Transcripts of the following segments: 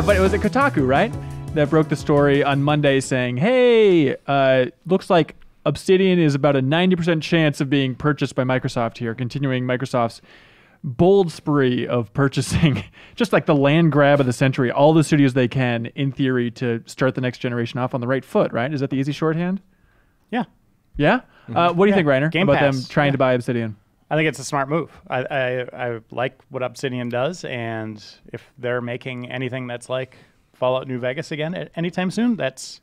but it was at Kotaku, right? That broke the story on Monday saying, hey, looks like Obsidian is about a 90% chance of being purchased by Microsoft here, continuing Microsoft's bold spree of purchasing just like the land grab of the century, all the studios they can, in theory, to start the next generation off on the right foot, right? Is that the easy shorthand? Yeah. Yeah? What do you think, Reiner, Game about Pass. them trying to buy Obsidian? I think it's a smart move. I like what Obsidian does, and if they're making anything that's like Fallout New Vegas again anytime soon, that's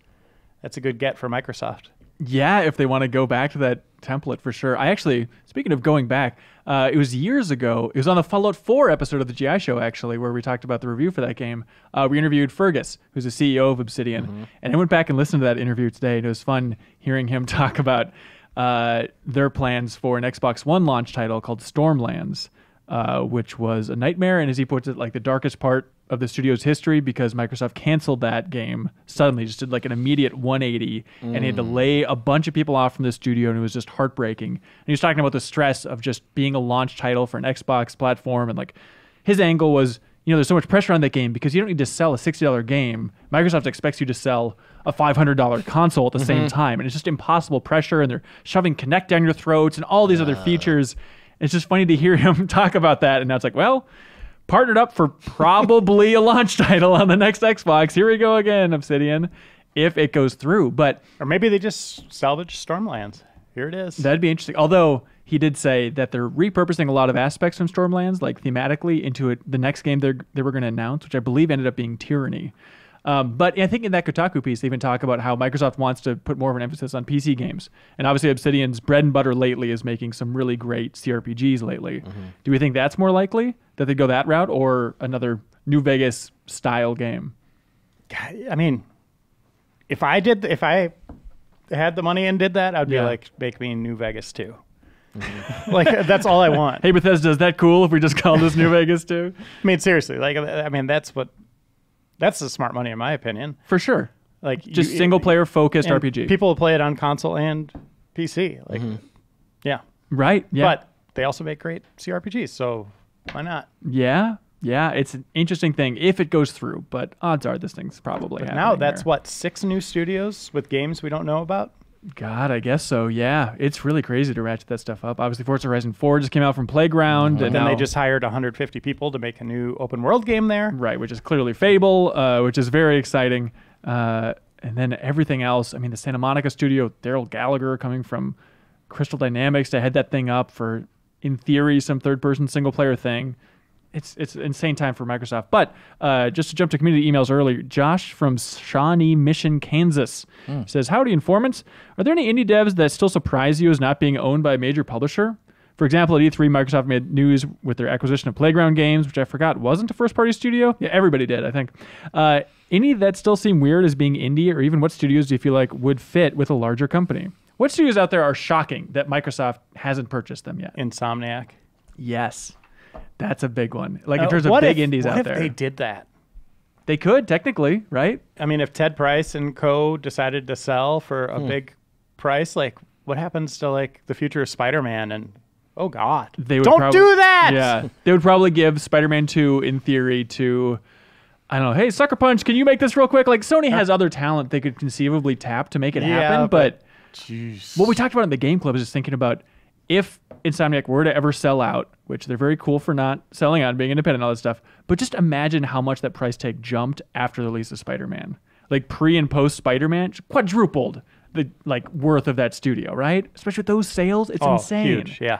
a good get for Microsoft. Yeah, if they want to go back to that template, for sure. I actually, speaking of going back, it was years ago. It was on the Fallout 4 episode of the GI Show, actually, where we talked about the review for that game. We interviewed Fergus, who's the CEO of Obsidian. And I went back and listened to that interview today, and it was fun hearing him talk about their plans for an Xbox One launch title called Stormlands, which was a nightmare, and as he puts it, like the darkest part of the studio's history, because Microsoft canceled that game suddenly, just did like an immediate 180, and he had to lay a bunch of people off from the studio, and it was just heartbreaking. And he was talking about the stress of just being a launch title for an Xbox platform, and like his angle was, there's so much pressure on that game because you don't need to sell a $60 game. Microsoft expects you to sell a $500 console at the same time, and it's just impossible pressure, and they're shoving Kinect down your throats and all these other features. And it's just funny to hear him talk about that, and now it's like, well, partnered up for probably a launch title on the next Xbox. Here we go again, Obsidian, if it goes through. Or maybe they just salvage Stormlands. Here it is. That'd be interesting. Although he did say that they're repurposing a lot of aspects from Stormlands, like thematically, into the next game they were going to announce, which I believe ended up being Tyranny. But I think in that Kotaku piece, they even talk about how Microsoft wants to put more of an emphasis on PC games. And obviously Obsidian's bread and butter lately is making some really great CRPGs lately. Do we think that's more likely, that they go that route, or another New Vegas style game? I mean, if I had the money and did that, I'd be like, make me New Vegas 2. Like, that's all I want. Hey, Bethesda, is that cool if we just call this New Vegas 2? I mean, seriously, that's the smart money in my opinion. For sure. Like, just single player focused RPG. People will play it on console and PC. Like, yeah. Right. Yeah. But they also make great CRPGs, so why not? Yeah. Yeah. It's an interesting thing if it goes through, but odds are this thing's probably happening. Now that's what, 6 new studios with games we don't know about? God, I guess so. Yeah, it's really crazy to ratchet that stuff up. Obviously, Forza Horizon 4 just came out from Playground, and then they just hired 150 people to make a new open world game there. Right, which is clearly Fable, which is very exciting. And then everything else. I mean, the Santa Monica studio, Daryl Gallagher coming from Crystal Dynamics to head that thing up for, in theory, some third-person single-player thing. It's an insane time for Microsoft. But just to jump to community emails earlier, Josh from Shawnee Mission, Kansas says, howdy, informants. Are there any indie devs that still surprise you as not being owned by a major publisher? For example, at E3, Microsoft made news with their acquisition of Playground Games, which I forgot wasn't a first-party studio. Yeah, everybody did, I think. Any that still seem weird as being indie, or even what studios do you feel like would fit with a larger company? What studios out there are shocking that Microsoft hasn't purchased them yet? Insomniac. Yes. That's a big one. Like in terms of big indies out there. What if they did that? They could, technically, right? I mean, if Ted Price and co. decided to sell for a big price, like what happens to like the future of Spider-Man and oh God. Don't do that! Yeah. They would probably give Spider-Man 2 in theory to, I don't know, hey, Sucker Punch, can you make this real quick? Like Sony has other talent they could conceivably tap to make it happen, but what we talked about in the Game Club is just thinking about if Insomniac were to ever sell out, which they're very cool for not selling out and being independent and all that stuff, but just imagine how much that price tag jumped after the release of Spider-Man. Like pre and post Spider-Man, quadrupled the like worth of that studio, right? Especially with those sales, it's insane. Huge, yeah.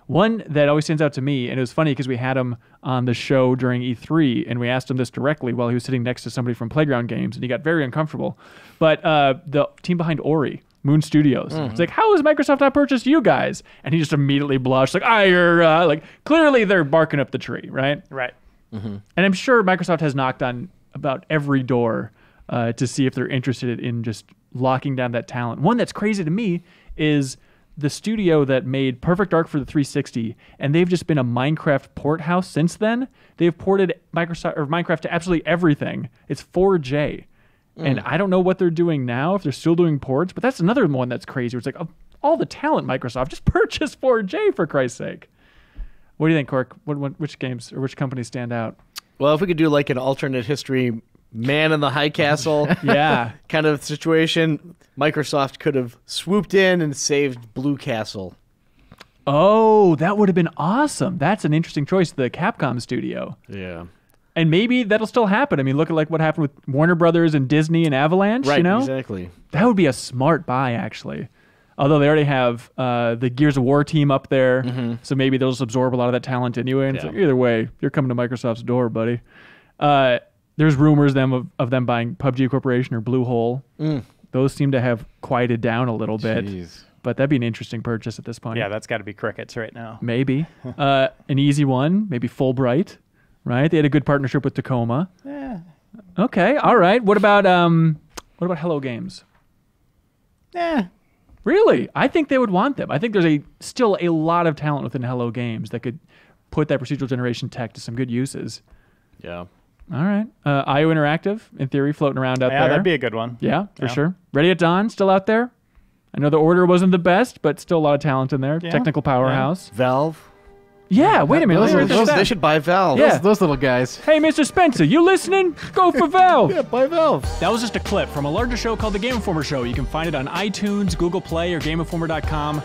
One that always stands out to me, and it was funny because we had him on the show during E3, and we asked him this directly while he was sitting next to somebody from Playground Games, and he got very uncomfortable. But the team behind Ori, Moon Studios. It's like, how has Microsoft not purchased you guys? And he just immediately blushed, like, you're like, clearly they're barking up the tree, right? Right. And I'm sure Microsoft has knocked on about every door to see if they're interested in just locking down that talent. One that's crazy to me is the studio that made Perfect Dark for the 360, and they've just been a Minecraft port house since then. They've ported Minecraft to absolutely everything. It's 4J. And I don't know what they're doing now, if they're still doing ports, but that's another one that's crazy. It's like, of all the talent, Microsoft, just purchase 4J for Christ's sake. What do you think, Cork? Which games or which companies stand out? Well, if we could do like an alternate history man in the high castle Yeah. kind of situation, Microsoft could have swooped in and saved Blue Castle. Oh, that would have been awesome. That's an interesting choice, the Capcom studio. Yeah. And maybe that'll still happen. I mean, look at like what happened with Warner Brothers and Disney and Avalanche, Right, you know? exactly. That would be a smart buy, actually. Although they already have the Gears of War team up there, so maybe they'll just absorb a lot of that talent anyway. And it's Yeah. like, either way, you're coming to Microsoft's door, buddy. There's rumors of them buying PUBG Corporation or Bluehole. Those seem to have quieted down a little bit. Jeez. But that'd be an interesting purchase at this point. Yeah, that's got to be crickets right now. Maybe. An easy one, maybe Fulbright, right? They had a good partnership with Tacoma. Yeah. Okay, all right. What about Hello Games? Yeah. Really? I think they would want them. I think there's still a lot of talent within Hello Games that could put that procedural generation tech to some good uses. Yeah. All right. IO Interactive, in theory, floating around out Yeah, there. that'd be a good one. Yeah, for Yeah. sure. Ready at Dawn, still out there? I know the order wasn't the best, but still a lot of talent in there. Yeah. Technical powerhouse. Valve. Yeah, wait a minute. those let me are- read this those- down. They should buy Valve. Yeah. Those little guys. Hey, Mr. Spencer, you listening? Go for Valve. Yeah, buy Valve. That was just a clip from a larger show called The Game Informer Show. You can find it on iTunes, Google Play, or GameInformer.com.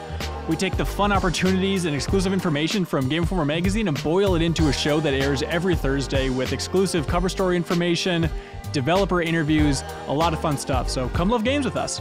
We take the fun opportunities and exclusive information from Game Informer magazine and boil it into a show that airs every Thursday with exclusive cover story information, developer interviews, a lot of fun stuff. So come love games with us.